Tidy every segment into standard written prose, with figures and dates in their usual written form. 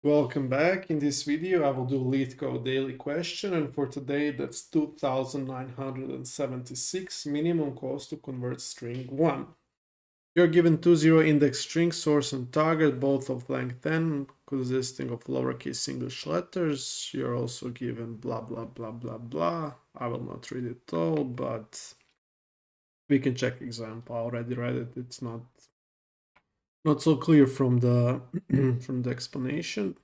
Welcome back. In this video, I will do Leetcode daily question, and for today, that's 2,976 minimum cost to convert string 1. You're given two zero-index string source and target, both of length n, consisting of lowercase English letters. You're also given blah, blah, blah, blah, blah. I will not read it all, but we can check example. I already read it. It's not so clear from the from the explanation.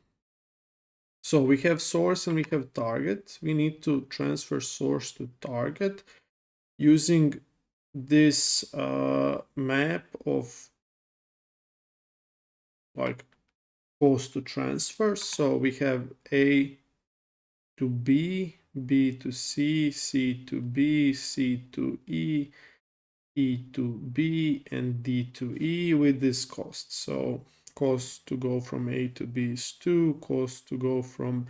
So we have source and we have target. We need to transfer source to target using this map of like cost to transfer. So we have A to B, B to C, C to B, C to E, E to B, and D to E with this cost. So cost to go from A to B is 2, cost to go from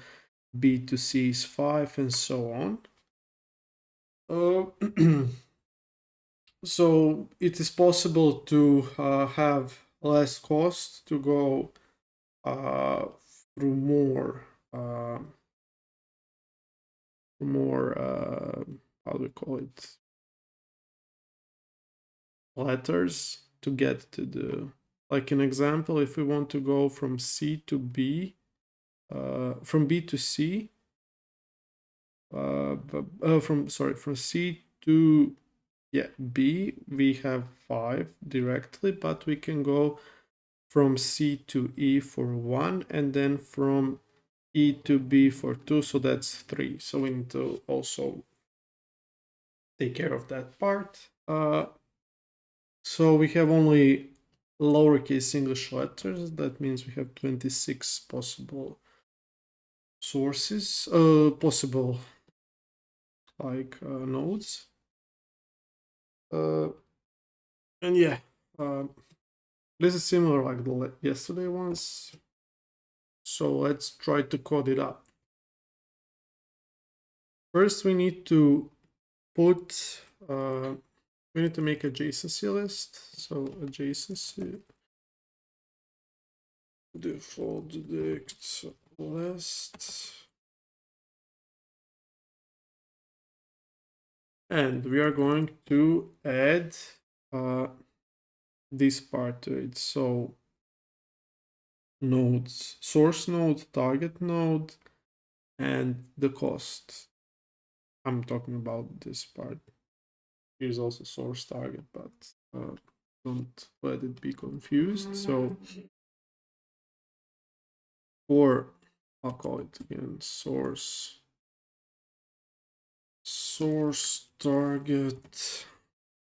B to C is 5, and so on. So it is possible to have less cost to go uh, through more how do we call it, letters to get to the, like an example, if we want to go from C to B, from B to C, from C to B, we have 5 directly, but we can go from C to E for 1, and then from E to B for 2, so that's 3. So we need to also take care of that part. So we have only lowercase English letters. That means we have 26 possible sources, possible nodes. And yeah, this is similar like the yesterday ones. So let's try to code it up. First, we need to put, we need to make a adjacency list. So adjacency default detect list. And we are going to add this part to it. So nodes, source node, target node, and the cost. I'm talking about this part. Here's also source target, but don't let it be confused. So for, I'll call it again, source target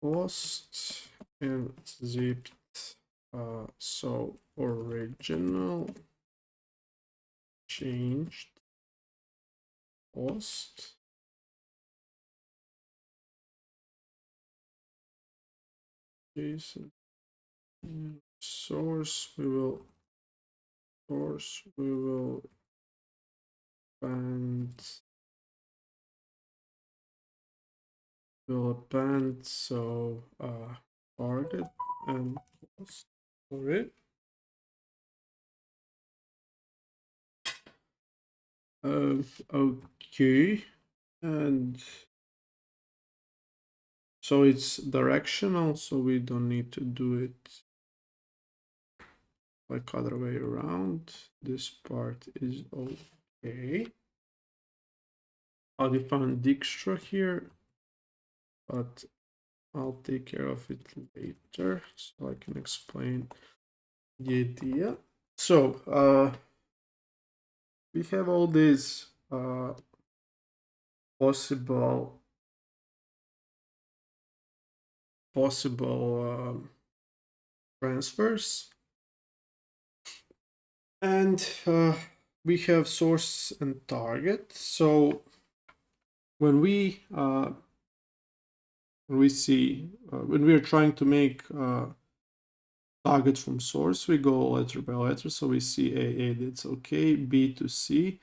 cost and zipped. So original changed cost JSON source. We will append so target and cost for it. Okay, and so it's directional, so we don't need to do it like other way around. This part is okay. I'll define Dijkstra here, but I'll take care of it later so I can explain the idea. So we have all these possible transfers, and we have source and target. So when we see when we are trying to make target from source, we go letter by letter. So we see A, that's okay, B to C.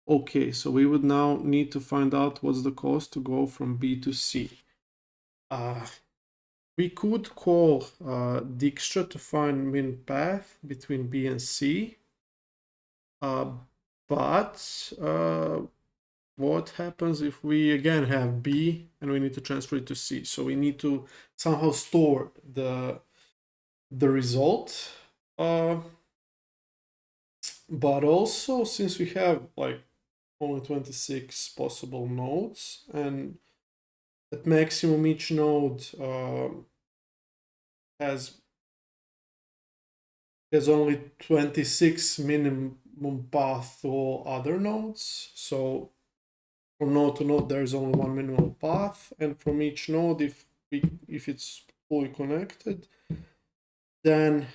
Okay, so we would now need to find out what's the cost to go from B to C. We could call Dijkstra to find min path between B and C. But what happens if we again have B and we need to transfer it to C? So we need to somehow store the result. But also, since we have like only 26 possible nodes, and at maximum each node has only 26 minimum path to all other nodes. So from node to node, there's only one minimum path, and from each node, if it's fully connected, then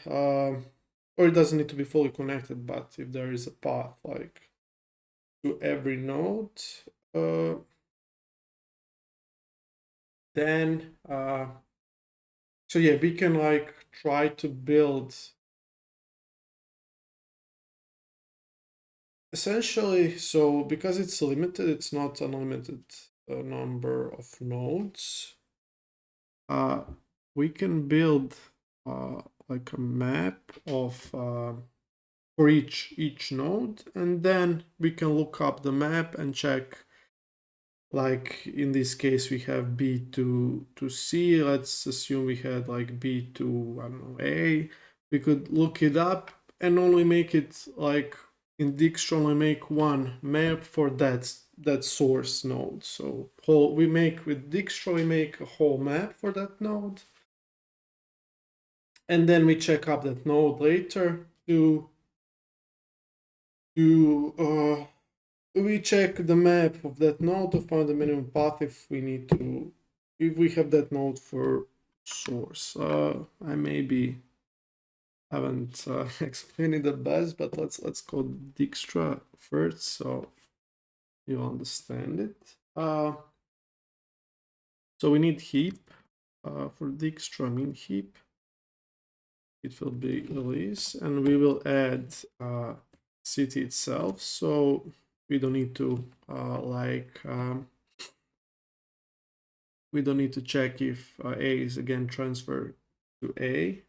or it doesn't need to be fully connected, but if there is a path like to every node, then so yeah, we can like try to build essentially. So because it's limited, it's not unlimited number of nodes. We can build like a map of for each node, and then we can look up the map and check. Like in this case, we have B to C. Let's assume we had like B to, I don't know, A. We could look it up and only make it like in Dijkstra only make one map for that source node. So we make with Dijkstra we make a whole map for that node, and then we check up that node later to we check the map of that node to find the minimum path if we have that node for source. I maybe haven't explained it the best, but let's code Dijkstra first so you understand it. So we need heap for Dijkstra min heap. It will be release, and we will add city itself. So we don't need to we don't need to check if A is again transferred to A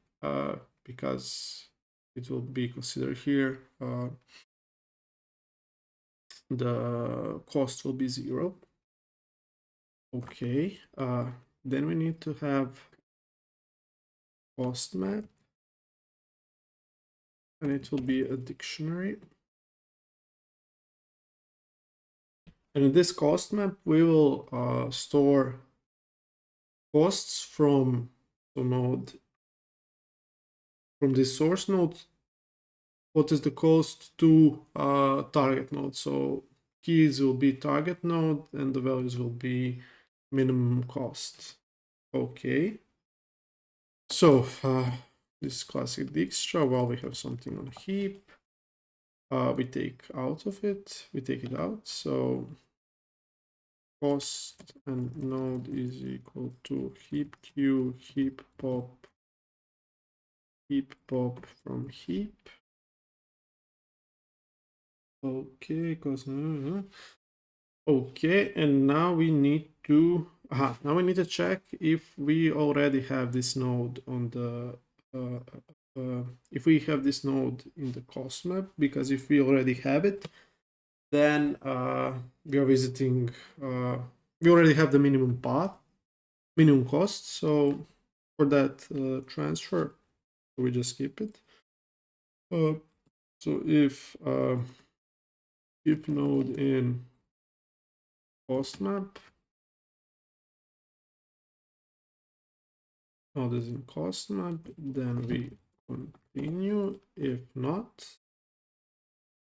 because it will be considered here. The cost will be 0. Okay, then we need to have cost map, and it will be a dictionary. And in this cost map, we will store costs from the node, from this source node. What is the cost to target node? So keys will be target node, and the values will be minimum cost. Okay. So this classic Dijkstra, while we have something on heap, we take it out. So cost and node is equal to heap queue, heap pop from heap. Okay, because okay, and now we need to check if we already have this node on the if we have this node in the cost map, because if we already have it, then we are visiting we already have the minimum path, minimum cost. So for that transfer, we just keep it. So if node in cost map, node is in cost map, then we continue. If not,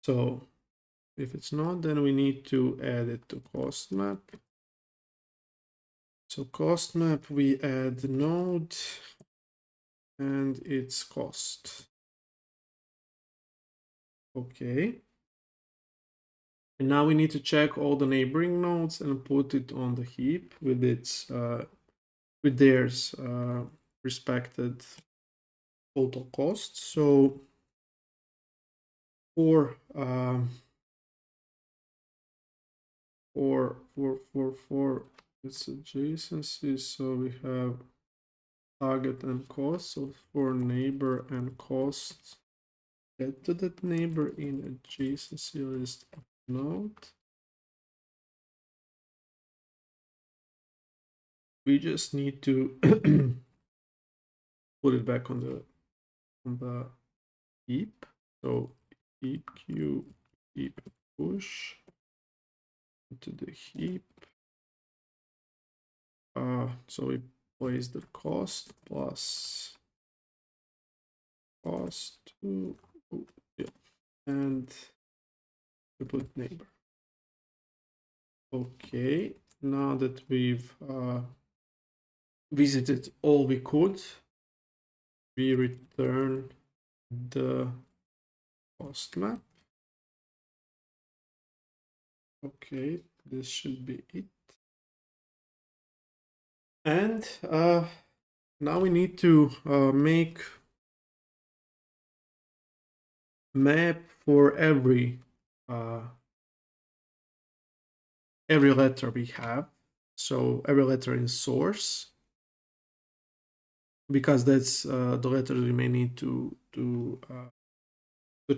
so if it's not, then we need to add it to cost map. So cost map, we add the node and its cost. Okay. And now we need to check all the neighboring nodes and put it on the heap with its with theirs respected total cost. So for its adjacency, so we have target and cost. So for neighbor and cost, get to that neighbor in adjacency list of node. We just need to put it back on the heap. So heap q heap push into the heap. So we place the cost plus cost to, yeah, and we put neighbor. Okay, now that we've visited all we could, we return the cost map. Okay, this should be it. And now we need to make map for every letter we have. So every letter in source, because that's the letter we may need to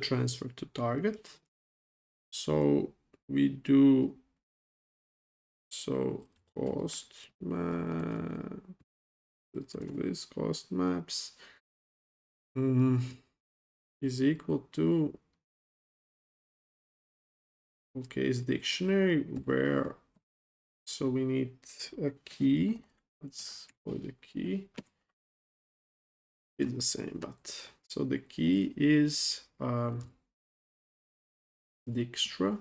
transfer to target. So we do cost map. It's like this, cost maps is equal to, okay, is dictionary where, so we need a key. Let's call it a key. It's the same, but so the key is Dijkstra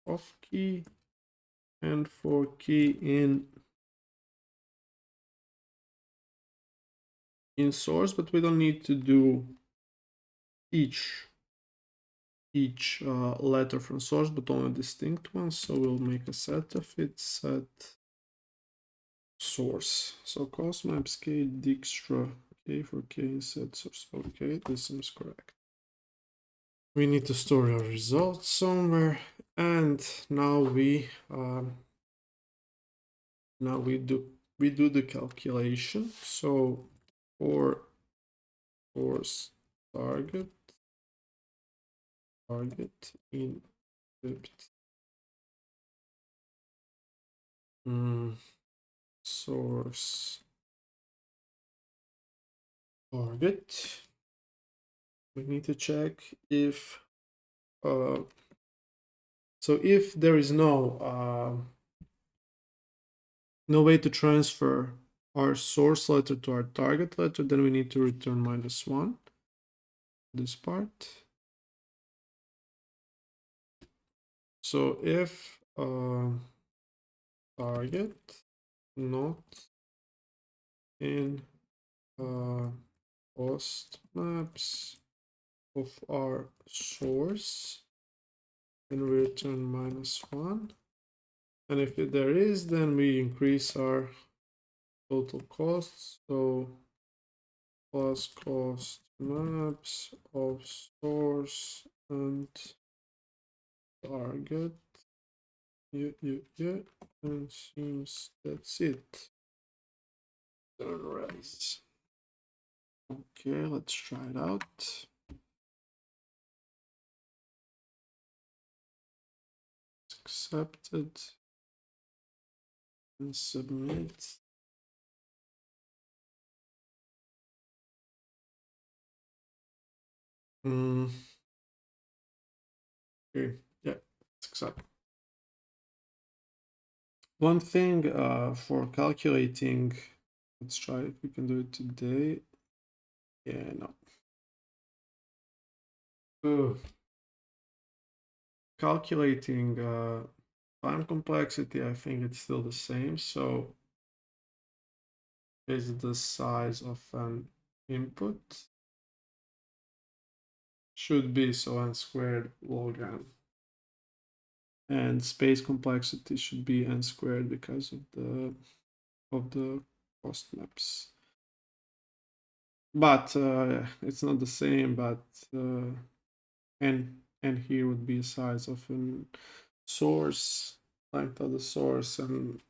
of key, and for key in source, but we don't need to do each letter from source, but only distinct ones. So we'll make a set of it, set source. So cost maps k Dijkstra k for k in set source. Okay, this seems correct. We need to store our results somewhere, and now we do the calculation. So for source target in source target, we need to check if so if there is no way to transfer our source letter to our target letter, then we need to return -1, this part. So if target not in cost maps of our source, and we return -1. And if there is, then we increase our total costs. So plus cost maps of source and target. Yeah. And seems that's it. Alright. Okay, let's try it out. Accepted and submit. Okay, yeah, it's accepted. One thing for calculating, let's try if we can do it today. Yeah, no. Calculating time complexity, I think it's still the same. So is the size of an input should be so n squared log n, and space complexity should be n squared because of the cost maps. But it's not the same. But and here would be a size of an source, length of the source, and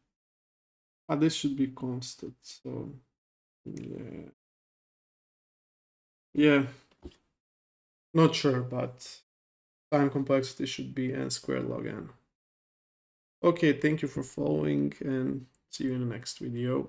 this should be constant. So yeah. Not sure, but time complexity should be n squared log n. Okay, thank you for following and see you in the next video.